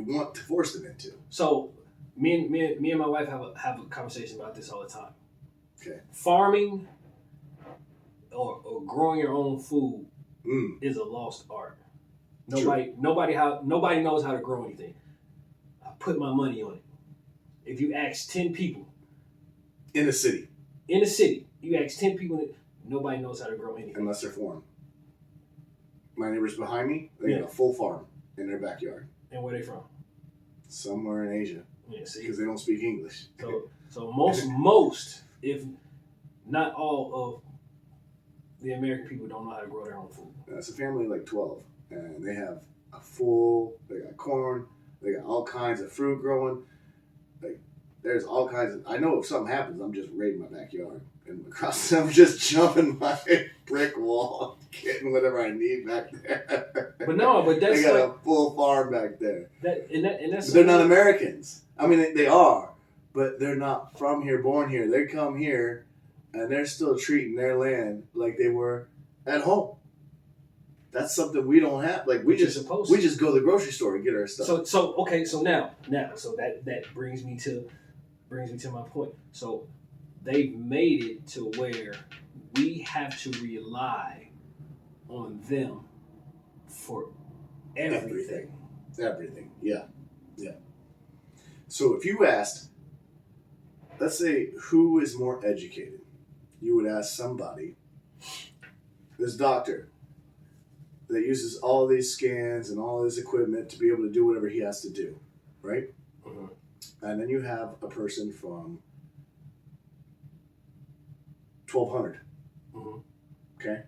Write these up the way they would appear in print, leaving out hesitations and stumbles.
want to force them into. So me and my wife have a conversation about this all the time. Okay. Farming or growing your own food is a lost art. Nobody knows how to grow anything. I put my money on it. If you ask 10 people In the city. you ask 10 people, nobody knows how to grow anything. Unless they're foreign. My neighbors behind me, they got a full farm in their backyard. And where they from? Somewhere in Asia. Yeah, see. Because they don't speak English. So most, if not all of the American people don't know how to grow their own food. It's a family of like 12. And they have they got corn, they got all kinds of fruit growing. Like, there's all kinds of, I know if something happens, I'm just raiding my backyard. And across, I'm just jumping my brick wall, getting whatever I need back there. But that's they got a full farm back there. That's but they're not Americans. I mean, they are, but they're not from here, born here. They come here, and they're still treating their land like they were at home. That's something we don't have. Like we just go to the grocery store and get our stuff. So now, that brings me to my point. So they've made it to where we have to rely on them for everything. Everything. Yeah. So if you asked, let's say, who is more educated, you would ask somebody, this doctor that uses all these scans and all this equipment to be able to do whatever he has to do, right? Mm-hmm. And then you have a person from 1200, okay?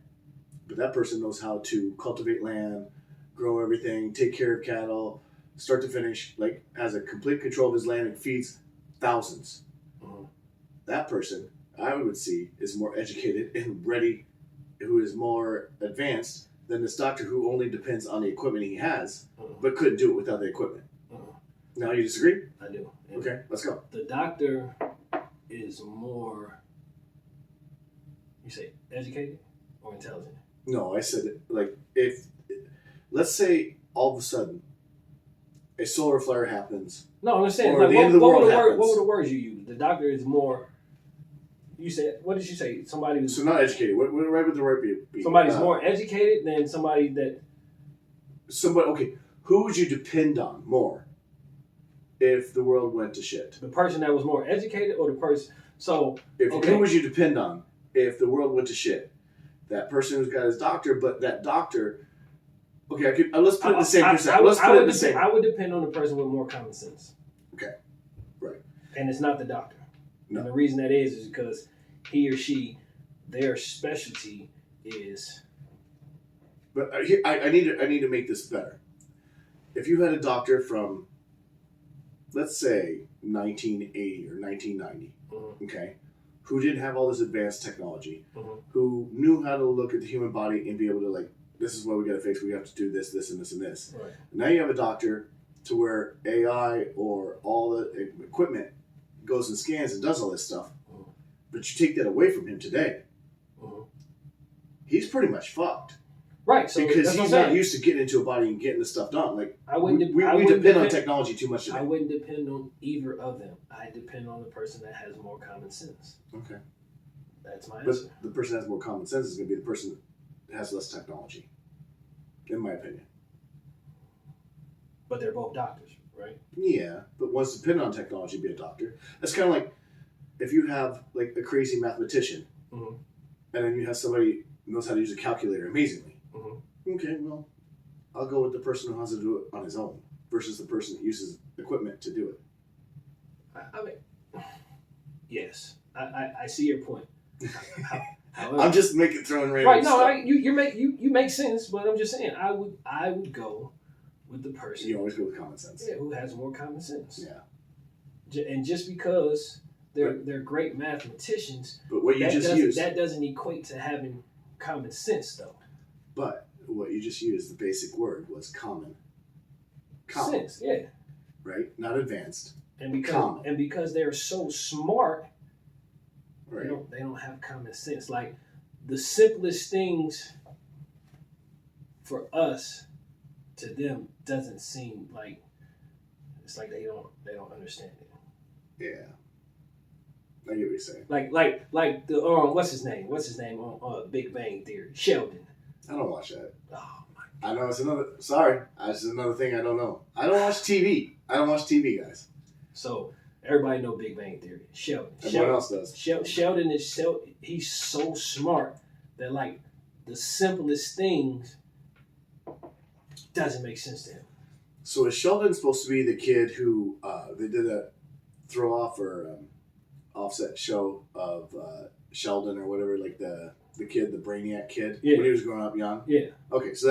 But that person knows how to cultivate land, grow everything, take care of cattle, start to finish, like has a complete control of his land and feeds thousands. That person, I would see, is more educated and ready, who is more advanced than this doctor who only depends on the equipment he has, but couldn't do it without the equipment. Now, you disagree? I do. Okay, let's go. The doctor is more, you say, educated or intelligent? No, I said it, like, if, let's say all of a sudden, a solar flare happens. No, I'm just saying, or like, the end of the world happens. What were the words you used? The doctor is more, you said, what did you say? Somebody who's... So not educated. What right would the right be? Somebody's more educated than somebody that... Okay, who would you depend on more if the world went to shit? The person that was more educated or the person... So, Who would you depend on if the world went to shit? That person who's got his doctor, but that doctor... Okay, let's put it in the same percent. I would depend on the person with more common sense. Okay, right. And it's not the doctor. No. And the reason that is because he or she, their specialty is... But I need to make this better. If you had a doctor from, let's say, 1980 or 1990, okay, who didn't have all this advanced technology, who knew how to look at the human body and be able to, like, this is what we got to fix. We have to do this, this, and this, and this. Right. Now you have a doctor to where AI or all the equipment goes and scans and does all this stuff, but you take that away from him today, he's pretty much fucked. Right. So because he's not used to getting into a body and getting the stuff done. Like we depend on technology too much today. I wouldn't depend on either of them. I depend on the person that has more common sense. Okay. That's my answer. But the person that has more common sense is going to be the person that has less technology, in my opinion. But they're both doctors, right? Yeah, but one's dependent on technology to be a doctor. That's kind of like if you have like a crazy mathematician, and then you have somebody who knows how to use a calculator amazingly. Okay, well, I'll go with the person who has to do it on his own versus the person that uses equipment to do it. I mean, yes, I see your point. However, I'm just throwing random right. stuff. No, you make sense, but I'm just saying I would go with the person. You always go with common sense. Yeah, who has more common sense. Yeah. And just because they're great mathematicians, but what you just used, that doesn't equate to having common sense, though. But what you just used, the basic word was common. Sense, yeah. Right? Not advanced. And common. because they're so smart, right. they don't have common sense. Like the simplest things for us to them doesn't seem like It's like they don't understand it. Yeah. I get what you're saying. Like the what's his name? What's his name on Big Bang Theory? Sheldon. I don't watch that. Oh my! I know it's another. Sorry, that's another thing I don't know. I don't watch TV. I don't watch TV, guys. So everybody know Big Bang Theory. Sheldon. Everyone else does. Sheldon is he's so smart that like the simplest things doesn't make sense to him. So is Sheldon supposed to be the kid who they did a throw off or offset show of Sheldon or whatever, like the kid, the brainiac kid, when he was growing up young? Yeah. Okay, so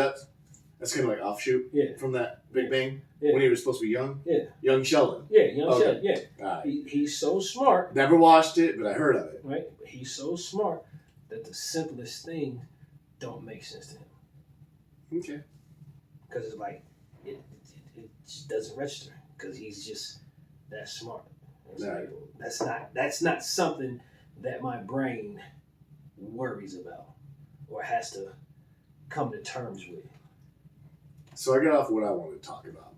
that's kind of like offshoot from that Big Bang when he was supposed to be young. Yeah. Young Sheldon. Yeah, young Sheldon. Yeah. Right. He's so smart. Never watched it, but I heard of it. Right. He's so smart that the simplest things don't make sense to him. Okay. Because it's like it just doesn't register because he's just that smart. Right. Like, that's not something that my brain worries about or has to come to terms with. So I got off what I wanted to talk about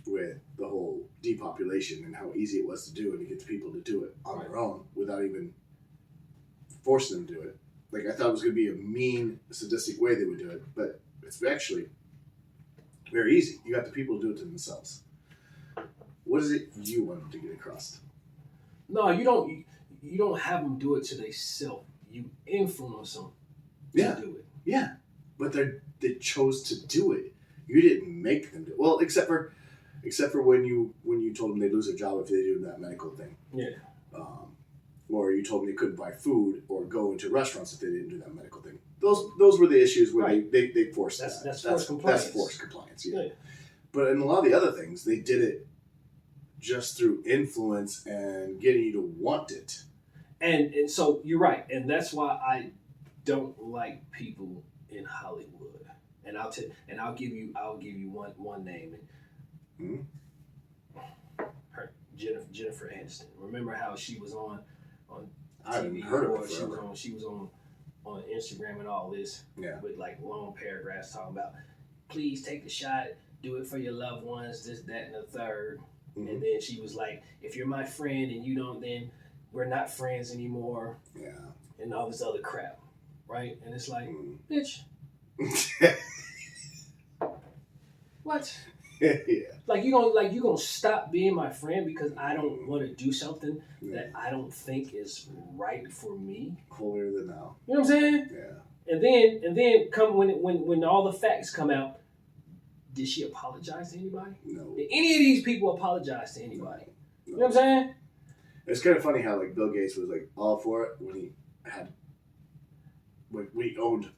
with the whole depopulation and how easy it was to do and to get the people to do it on their own without even forcing them to do it. Like I thought it was going to be a mean, sadistic way they would do it, but it's actually very easy. You got the people to do it to themselves. What is it you want them to get across? No, you don't. You don't have them do it to themselves. You influence them to do it. Yeah, but they chose to do it. You didn't make them do it. Well, except for when you told them they'd lose their job if they do that medical thing. Yeah. Or you told them they couldn't buy food or go into restaurants if they didn't do that medical thing. Those were the issues where they forced that. That's forced compliance. That's forced compliance, yeah. But in a lot of the other things, they did it just through influence and getting you to want it. And so you're right. And that's why I don't like people in Hollywood. And I'll give you one name. Her Jennifer Aniston. Remember how she was on I haven't TV heard of or it. she was on Instagram and all this with like long paragraphs talking about please take the shot, do it for your loved ones, this, that, and the third. Mm-hmm. And then she was like, if you're my friend and you don't, then we're not friends anymore. Yeah. And all this other crap. Right? And it's like, bitch. What? Yeah. Like you gonna stop being my friend because I don't want to do something that I don't think is right for me. Holier than thou. You know what I'm saying? Yeah. And then come when all the facts come out, did she apologize to anybody? No. Did any of these people apologize to anybody? No. You know what I'm saying? It's kind of funny how like Bill Gates was like all for it when he owned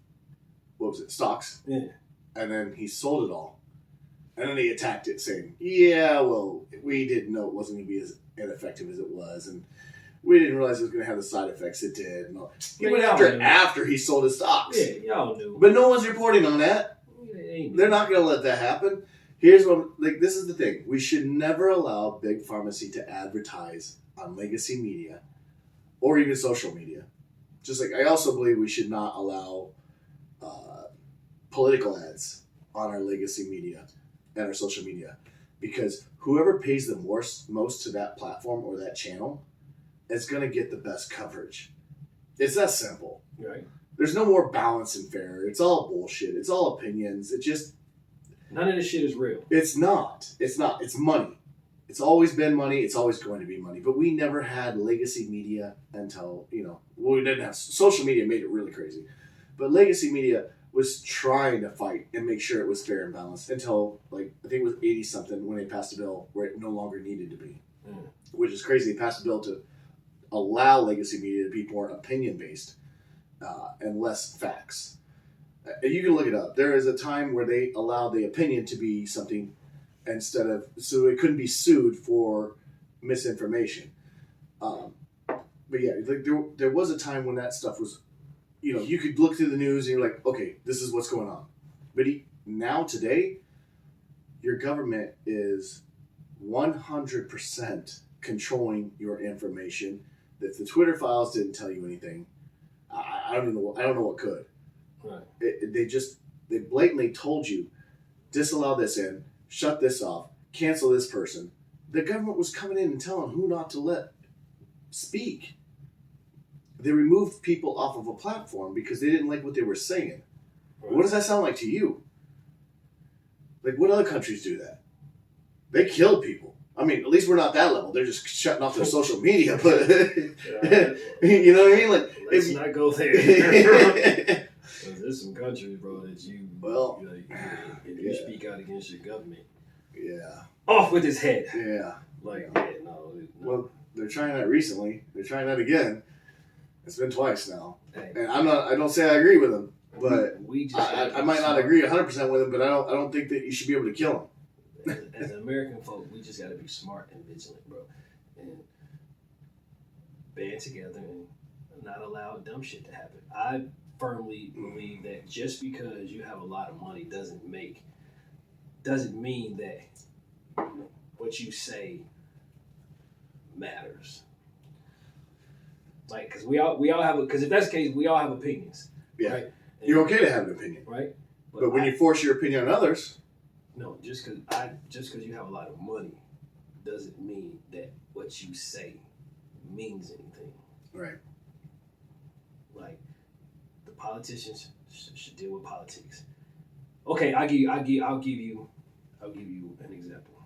stocks. Yeah. And then he sold it all. And then he attacked it saying, yeah, well, we didn't know it wasn't going to be as ineffective as it was. And we didn't realize it was going to have the side effects it did. And all. He went after he sold his stocks. Yeah, y'all knew. But no one's reporting on that. They're not going to let that happen. Here's what, this is the thing. We should never allow big pharmacy to advertise on legacy media or even social media. Just like I also believe we should not allow political ads on our legacy media and our social media, because whoever pays the most to that platform or that channel is going to get the best coverage. It's that simple. Right. There's no more balance and fair. It's all bullshit. It's all opinions. It just... None of this shit is real. It's not. It's not. It's money. It's always been money. It's always going to be money. But we never had legacy media until, we didn't have... Social media made it really crazy. But legacy media was trying to fight and make sure it was fair and balanced until, I think it was 80-something when they passed a bill where it no longer needed to be. Which is crazy. They passed a bill to allow legacy media to be more opinion-based and less facts. You can look it up. There is a time where they allowed the opinion to be something instead of... So it couldn't be sued for misinformation. But yeah, there was a time when that stuff was... you could look through the news and you're like, okay, this is what's going on. But now, today, your government is 100% controlling your information. If the Twitter files didn't tell you anything, I don't know what could. Right. They blatantly told you, disallow this in, shut this off, cancel this person, the government was coming in and telling who not to let speak. They removed people off of a platform because they didn't like what they were saying. Right. What does that sound like to you? Like, what other countries do that? They kill people. I mean, at least we're not that level. They're just shutting off their social media. But you know what I mean? Like, let's not go there. There's some countries, bro, that you if you speak out against your government, off with his head. No. Well, they're trying that recently. They're trying that again. It's been twice now, and I don't say I agree with them, but I might not agree 100% with them. But I don't think that you should be able to kill them. As American folk, we just got to be smart and vigilant, bro, and band together and not allow dumb shit to happen. I firmly believe that just because you have a lot of money doesn't mean that what you say matters. Like, because we all have because if that's the case, we all have opinions. Yeah, right? You're okay to have an opinion, right? But when you force your opinion on others, no, just because you have a lot of money doesn't mean that what you say means anything. Right. Like, the politicians should deal with politics. Okay, I'll give you an example.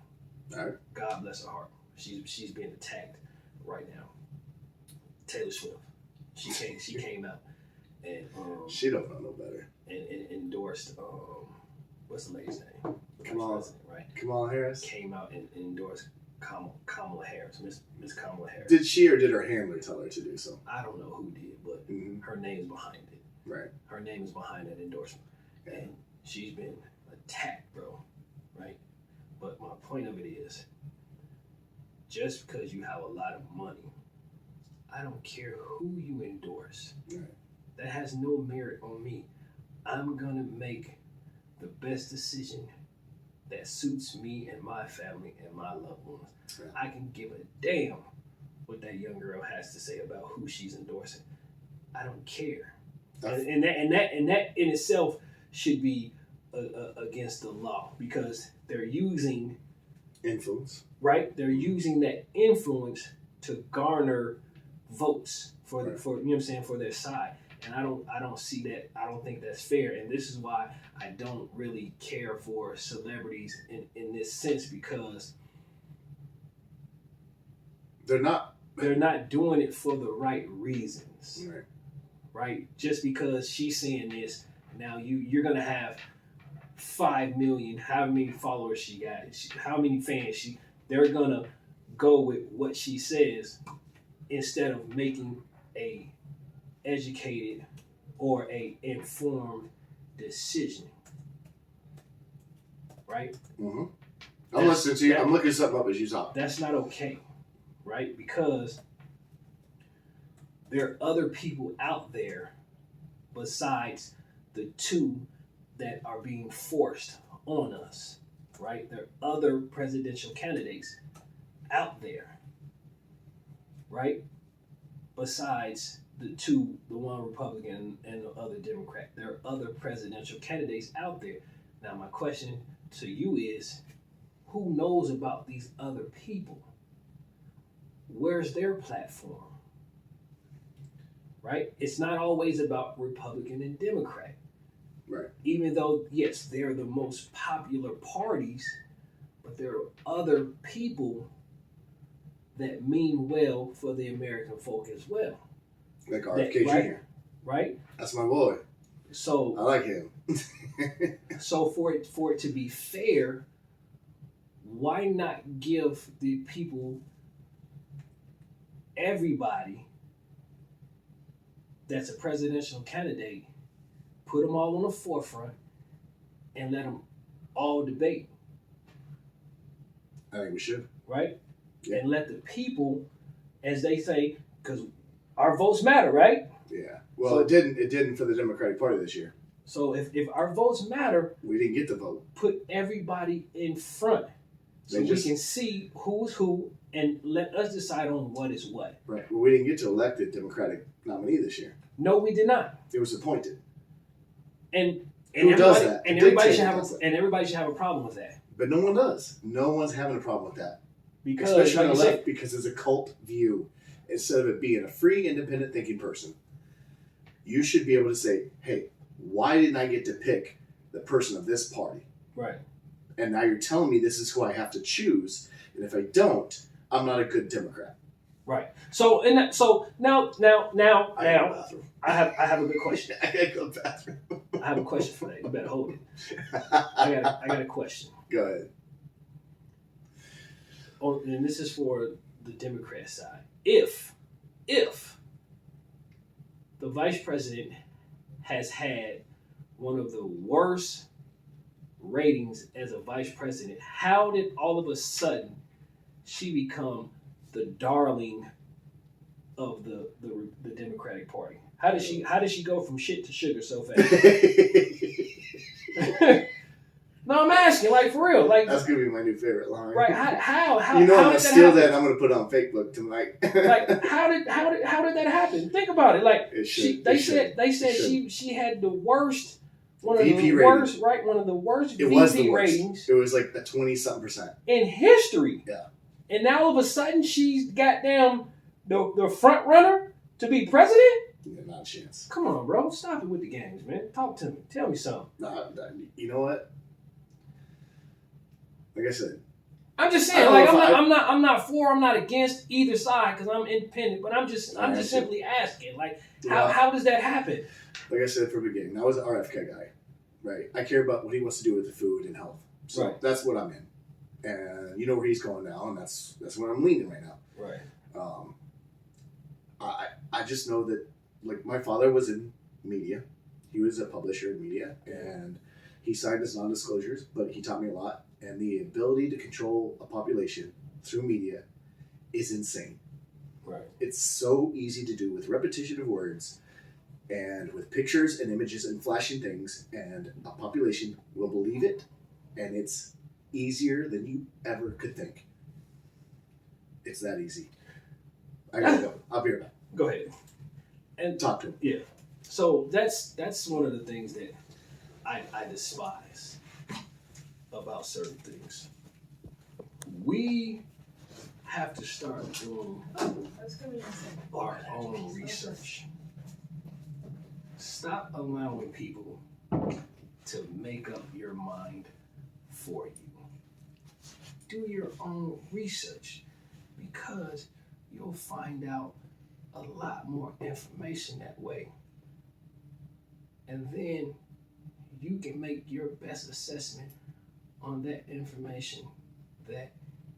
All right. God bless her heart. She's being attacked right now. Taylor Swift. She came out and she don't know no better. And endorsed what's the lady's name? Kamala Harris came out and endorsed Kamala Harris, Miss Kamala Harris. Did she or did her handler tell her to do so? I don't know who did, but her name is behind it. Right. Her name is behind that endorsement, and she's been attacked, bro. Right. But my point of it is, just because you have a lot of money, I don't care who you endorse. Right. That has no merit on me. I'm gonna make the best decision that suits me and my family and my loved ones. Right. I can give a damn what that young girl has to say about who she's endorsing. I don't care. And that in itself should be against the law, because they're using influence. Right? They're using that influence to garner votes for you know what I'm saying, for their side. And I don't see that. I don't think that's fair. And this is why I don't really care for celebrities in this sense, because they're not doing it for the right reasons. Right? Just because she's saying this, now you're gonna have 5 million, how many followers she got, how many fans they're gonna go with what she says instead of making a educated or a informed decision. Right? Mm-hmm. I'm listening to you. I'm looking something up as you talk. That's not okay, right? Because there are other people out there besides the two that are being forced on us, right? There are other presidential candidates out there, right? Besides the one Republican and the other Democrat. There are other presidential candidates out there. Now, my question to you is, who knows about these other people? Where's their platform? Right? It's not always about Republican and Democrat. Right. Even though, yes, they're the most popular parties, but there are other people that mean well for the American folk as well. Like RFK Jr. Right? That's my boy. So I like him. So for it to be fair, why not give the people, everybody that's a presidential candidate, put them all on the forefront and let them all debate? I think we should. Right? Yeah. And let the people, as they say, because our votes matter, right? Yeah. Well, so, it didn't for the Democratic Party this year. So if our votes matter, we didn't get the vote. Put everybody in front so we can see who's who and let us decide on what is what. Right. Well, we didn't get to elect the Democratic nominee this year. No, we did not. It was appointed. And who does that? And everybody should have a problem with that. But no one does. No one's having a problem with that. Because, Especially like on you the left, said, because it's a cult view. Instead of it being a free, independent thinking person, you should be able to say, hey, why didn't I get to pick the person of this party? right. And now you're telling me this is who I have to choose. And if I don't, I'm not a good Democrat. Right. So now I go to the bathroom. I have a good question. I gotta go to the bathroom. I have a question for that. You better hold it. I got a question. Go ahead. Oh, and this is for the Democrat side. If the vice president has had one of the worst ratings as a vice president, how did all of a sudden she become the darling of the Democratic Party? How did she go from shit to sugar so fast? No, I'm asking, like, for real, like, that's gonna be my new favorite line. right? How you know, how I'm gonna did steal that. happen? And I'm gonna put it on Facebook tonight. Like, how did that happen? Think about it. Like, It should. they said she had the worst, one of VP the rating. worst, right? One of the worst It was VP the worst. ratings It was like the 20-something% in history. Yeah. And now all of a sudden she's goddamn the front runner to be president. Yeah, not a chance. Come on, bro, stop it with the games, man. Talk to me. Tell me something. Nah, you know what? Like I said, I'm just I saying, don't like, know if I'm not against either side because I'm independent. But I'm just simply asking, like, how does that happen? like I said from the beginning, I was an RFK guy, right? I care about what he wants to do with the food and health, so Right. that's what I'm in, and you know where he's going now, and that's where I'm leaning right now. Right. I just know that, like, my father was in media, he was a publisher in media, and he signed his non-disclosures, but he taught me a lot, and the ability to control a population through media is insane. Right. It's so easy to do with repetition of words and with pictures and images and flashing things, and a population will believe it, and it's easier than you ever could think. It's that easy. I gotta go. I'll be right back. Go ahead. And Talk to him. yeah. So that's one of the things that I despise about certain things. We have to start doing our own research. Stop allowing people to make up your mind for you. Do your own research because you'll find out a lot more information that way. And then you can make your best assessment on that information that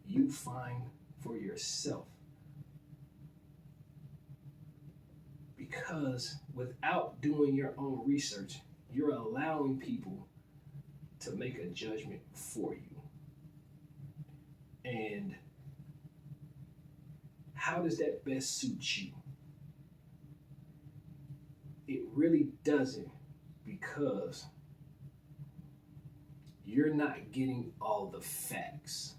you find for yourself. Because without doing your own research, you're allowing people to make a judgment for you. And how does that best suit you? It really doesn't, because you're not getting all the facts.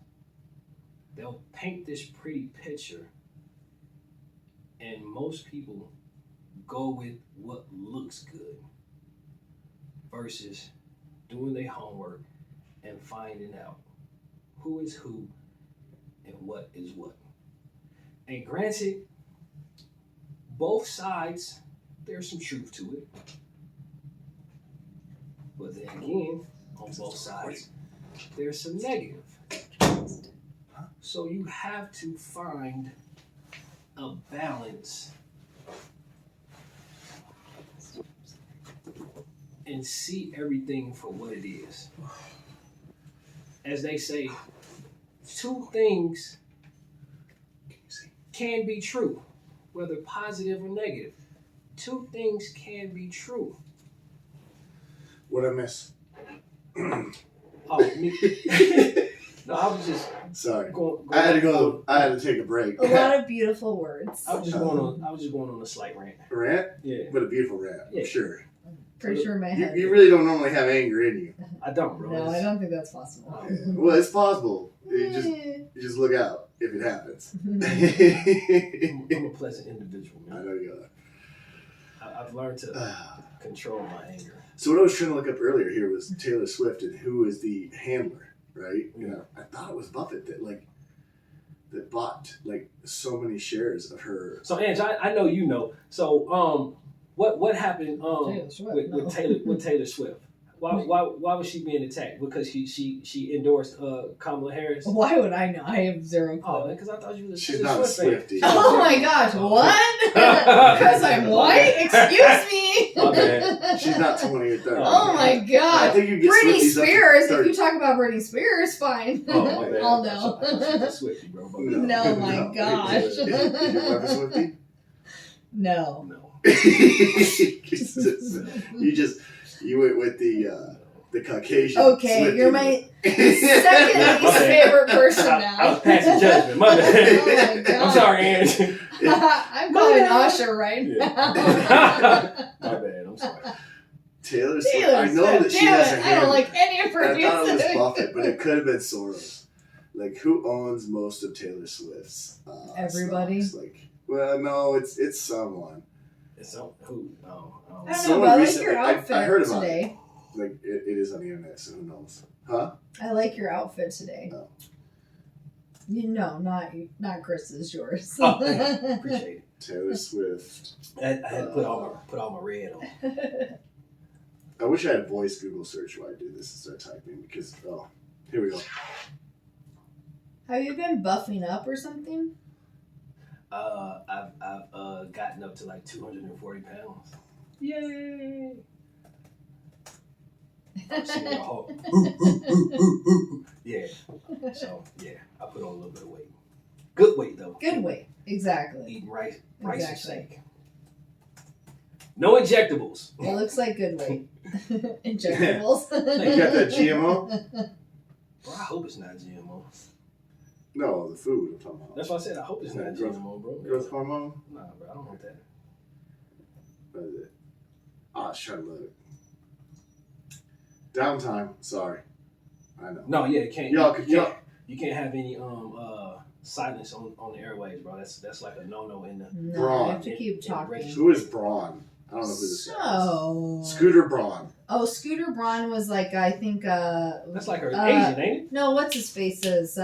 They'll paint this pretty picture, and most people go with what looks good versus doing their homework and finding out who is who and what is what. And granted, both sides, there's some truth to it. But then again, on both sides, there's some negative. So you have to find a balance and see everything for what it is. As they say, two things can be true, whether positive or negative. Two things can be true. What I miss? Oh, me. No, I was just Sorry. going I had to go. I had to take a break. A lot of beautiful words. I was just going on a slight rant. Rant? Yeah. What a beautiful rant. Yeah. I'm sure. Pretty sure my head. You really don't normally have anger in you. I don't, bro. No, I don't think that's possible. Yeah. Well, it's possible. You just look out if it happens. I'm a pleasant individual, I man. know you I've learned to are. control my anger. So what I was trying to look up earlier here was Taylor Swift and who is the handler. right? I thought it was Buffett that bought like so many shares of her. So Ange, I know you know. So what happened Taylor Swift, with Taylor Swift? Why was she being attacked? Because she endorsed Kamala Harris. Why would I know? I have zero clue. Oh, because I thought you was a She's Taylor not a Swift fan. Swiftie. Oh my gosh, what? Because I'm white? Excuse me. My bad. She's not 20 or 30. Oh my I god. think you get Britney Swifties up to Spears, if 30. you talk about Britney Spears, fine. Oh, my bad. I'll I thought she know. was a Swiftie, bro. No, my gosh. Is your wife a Swiftie? No. No. you went with the Caucasian. Okay, Swiftie. you're my second My least bad. favorite person I now. was passing judgment. My bad. Oh my God. I'm sorry, Ange. I'm calling Usher right Yeah. now. My bad. I'm sorry. Taylor Swift. Taylor I know Swift, that she damn has it, a I hand. don't like any of her I thought it was music. Buffett, but it could have been Soros. Like, who owns most of Taylor Swift's? Everybody? stocks? Like, well, no, it's someone. It's so who? No. I don't know, Someone but I like recently- your I outfit heard about today. Like, it is on the internet, so who knows? Huh? I like your outfit today. No. No, not Chris's, yours. Oh, man. Appreciate it. Taylor Swift. I had to put all my red on. I wish I had voice Google search while I do this and start typing because here we go. Have you been buffing up or something? I've gotten up to like 240 pounds. Yay! I'm sitting there all, yeah. So yeah, I put on a little bit of weight. Good weight though. Good weight, exactly. Eating rice and Exactly. steak. No injectables. It looks like good weight. Injectables. You got that GMO? Bro, I hope it's not GMO. No, the food I'm talking about. That's why I said I hope it's not Growth- GMO, bro. Growth hormone? Nah, bro, I don't want that. What is it? I was trying to look. Downtime. Sorry. I know. No, yeah, it can't. You can't have any silence on the airwaves, bro. That's like a no in the. No, Braun. I have to keep talking. Who is Braun? I don't know who this So, is. Scooter Braun. Oh, Scooter Braun was like, I think, That's like her Asian, ain't it? no, what's his face is,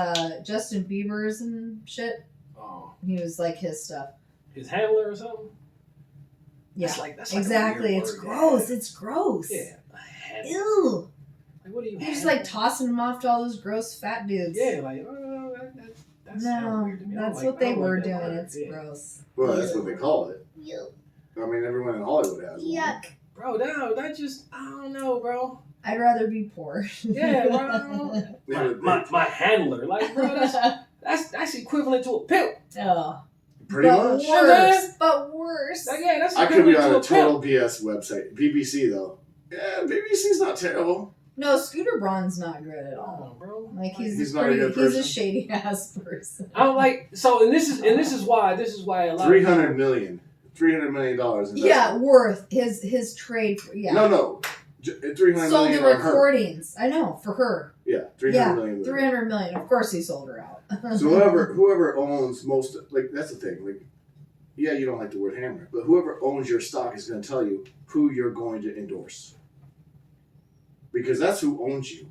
Justin Bieber's and shit. Oh, He was like his stuff. his handler or something. Yeah, That's like exactly. A weird It's word. gross. It's gross. Yeah. A handler. Ew. Like, what do you? You're just handle? like tossing them off to all those gross fat dudes. Yeah, like that sounds No, weird to me. I don't that's like- what I they don't were like that doing. word. It's Yeah. gross. Well, that's what they call it. Yuck. I mean, everyone in Hollywood has one. Yuck. Bro, no, that just I don't know, bro. I'd rather be poor. Yeah, bro. I don't know. my handler, like, bro, that's equivalent to a pimp. Oh. Pretty but much. worse. But worse. Like, yeah, that's I could be equivalent on to a a total pimp. BS website. BBC, though. Yeah, BBC's not terrible. No, Scooter Braun's not good at all. Oh, bro. Like He's he's not a good he's a person. shady ass person. I'm like, so, and this is why a lot of $300 million. $300 million. investment. Yeah, worth his trade. Yeah, No. $300 sold million the on her. recordings. I know for her. Yeah, $300 Yeah, million. 300 million. Of course, he sold her out. So whoever owns most, like that's the thing. Like, yeah, you don't like the word hammer, but whoever owns your stock is going to tell you who you're going to endorse, because that's who owns you.